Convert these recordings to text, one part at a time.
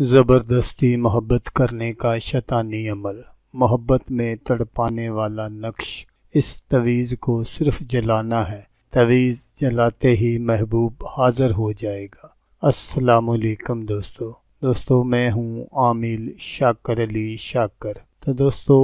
ज़बरदस्ती मोहब्बत करने का शैतानी अमल। मोहब्बत में तड़पाने वाला नक्श। इस तवीज़ को सिर्फ जलाना है, तवीज़ जलाते ही महबूब हाज़िर हो जाएगा। अस्सलामुअलैकुम दोस्तों मैं हूँ आमिल शाकर अली शाकर। तो दोस्तों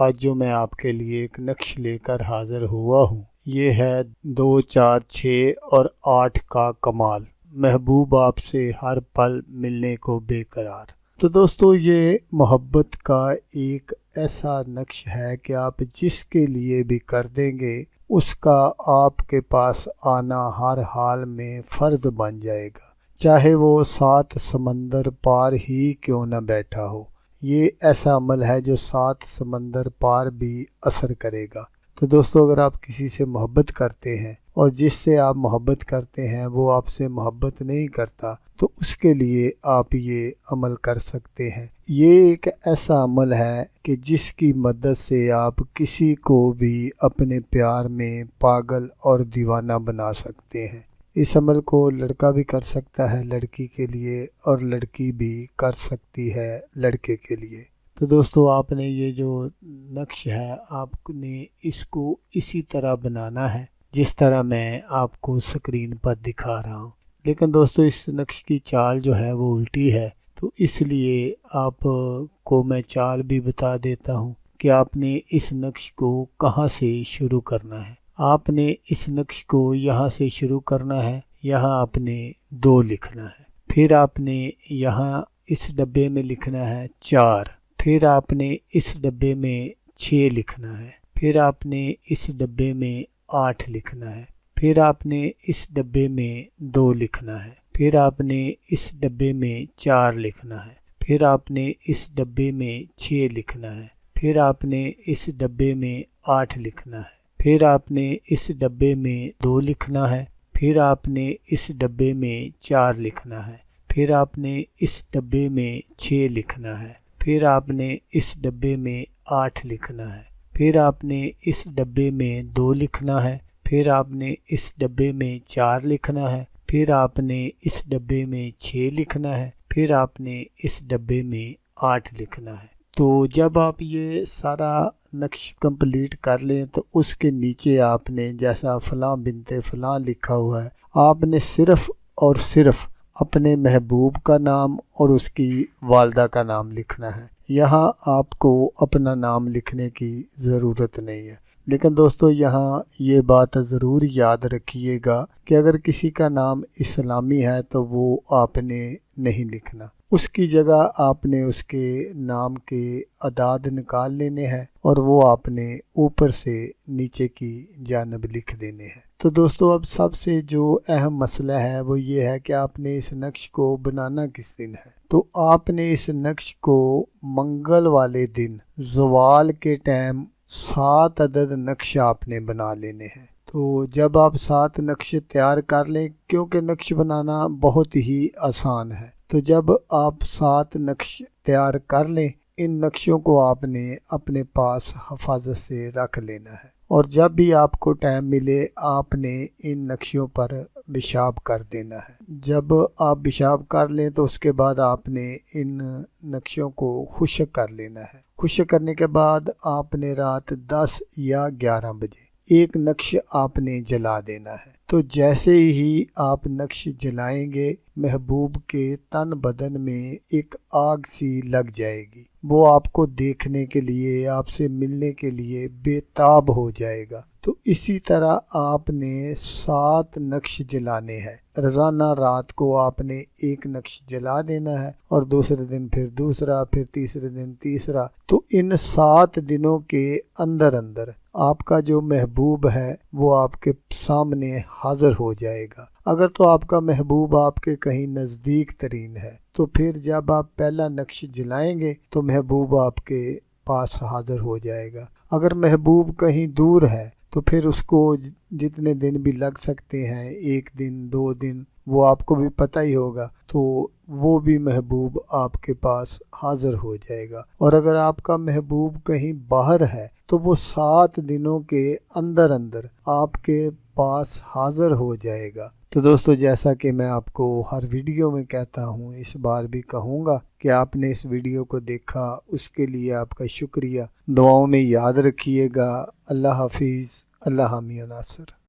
आज जो मैं आपके लिए एक नक्श लेकर हाज़िर हुआ हूँ, ये है 2, 4, 6 और 8 का कमाल। महबूब आपसे हर पल मिलने को बेकरार। तो दोस्तों ये मोहब्बत का एक ऐसा नक्श है कि आप जिसके लिए भी कर देंगे उसका आपके पास आना हर हाल में फ़र्ज बन जाएगा, चाहे वो 7 समंदर पार ही क्यों न बैठा हो। ये ऐसा अमल है जो 7 समंदर पार भी असर करेगा। तो दोस्तों अगर आप किसी से मोहब्बत करते हैं और जिससे आप मोहब्बत करते हैं वो आपसे मोहब्बत नहीं करता, तो उसके लिए आप ये अमल कर सकते हैं। ये एक ऐसा अमल है कि जिसकी मदद से आप किसी को भी अपने प्यार में पागल और दीवाना बना सकते हैं। इस अमल को लड़का भी कर सकता है लड़की के लिए, और लड़की भी कर सकती है लड़के के लिए। तो दोस्तों आपने ये जो नक्श है आपने इसको इसी तरह बनाना है जिस तरह मैं आपको स्क्रीन पर दिखा रहा हूँ। लेकिन दोस्तों इस नक्श की चाल जो है वो उल्टी है, तो इसलिए आपको मैं चाल भी बता देता हूँ कि आपने इस नक्श को कहाँ से शुरू करना है। आपने इस नक्श को यहाँ से शुरू करना है, यहाँ आपने 2 लिखना है, फिर आपने यहाँ इस डब्बे में लिखना है 4, फिर आपने इस डब्बे में 6 लिखना है, फिर आपने इस डब्बे में 8 लिखना है, फिर आपने इस डब्बे में 2 लिखना है, फिर आपने इस डब्बे में 4 लिखना है, फिर आपने इस डब्बे में 6 लिखना है, फिर आपने इस डब्बे में 8 लिखना है, फिर आपने इस डब्बे में 2 लिखना है, फिर आपने इस डब्बे में 4 लिखना है, फिर आपने इस डब्बे में 6 लिखना है, फिर आपने इस डब्बे में 8 लिखना है, फिर आपने इस डब्बे में 2 लिखना है, फिर आपने इस डब्बे में 4 लिखना है, फिर आपने इस डब्बे में 6 लिखना है, फिर आपने इस डब्बे में 8 लिखना है। तो जब आप ये सारा नक्श कंप्लीट कर लें तो उसके नीचे आपने जैसा फ़लाँ बिनते फ़लाँ लिखा हुआ है, आपने सिर्फ़ और सिर्फ अपने महबूब का नाम और उसकी वालदा का नाम लिखना है। यहाँ आपको अपना नाम लिखने की ज़रूरत नहीं है। लेकिन दोस्तों यहाँ ये बात ज़रूर याद रखिएगा कि अगर किसी का नाम इस्लामी है तो वो आपने नहीं लिखना, उसकी जगह आपने उसके नाम के अदाद निकाल लेने हैं और वो आपने ऊपर से नीचे की जानब लिख देने हैं। तो दोस्तों अब सबसे जो अहम मसला है वो ये है कि आपने इस नक्श को बनाना किस दिन है। तो आपने इस नक्श को मंगल वाले दिन ज़वाल के टाइम 7 अदद नक्श आपने बना लेने हैं। तो जब आप 7 नक्श तैयार कर लें, क्योंकि नक्श बनाना बहुत ही आसान है, तो जब आप 7 नक्श तैयार कर लें, इन नक्शों को आपने अपने पास हिफाजत से रख लेना है, और जब भी आपको टाइम मिले आपने इन नक्शों पर पेशाब कर देना है। जब आप पेशाब कर लें तो उसके बाद आपने इन नक्शों को खुश्क कर लेना है। खुश्क करने के बाद आपने रात 10 या 11 बजे एक नक्श आपने जला देना है। तो जैसे ही आप नक्श जलाएंगे महबूब के तन बदन में एक आग सी लग जाएगी, वो आपको देखने के लिए, आपसे मिलने के लिए बेताब हो जाएगा। तो इसी तरह आपने 7 नक्श जलाने हैं। रोज़ाना रात को आपने एक नक्श जला देना है और दूसरे दिन फिर दूसरा, फिर तीसरे दिन तीसरा। तो इन 7 दिनों के अंदर अंदर आपका जो महबूब है वो आपके सामने हाज़िर हो जाएगा। अगर तो आपका महबूब आपके कहीं नज़दीक तरीन है तो फिर जब आप पहला नक्श जलाएंगे तो महबूब आपके पास हाज़िर हो जाएगा। अगर महबूब कहीं दूर है तो फिर उसको जितने दिन भी लग सकते हैं, 1 दिन 2 दिन, वो आपको भी पता ही होगा, तो वो भी महबूब आपके पास हाज़िर हो जाएगा। और अगर आपका महबूब कहीं बाहर है तो वो 7 दिनों के अंदर अंदर आपके पास हाज़िर हो जाएगा। تو دوستو جیسا کہ میں آپ کو ہر ویڈیو میں کہتا ہوں، اس بار بھی کہوں گا کہ آپ نے اس ویڈیو کو دیکھا، اس کے لیے آپ کا شکریہ۔ دعاؤں میں یاد رکھیے گا۔ اللہ حافظ۔ اللہ حامی و ناصر۔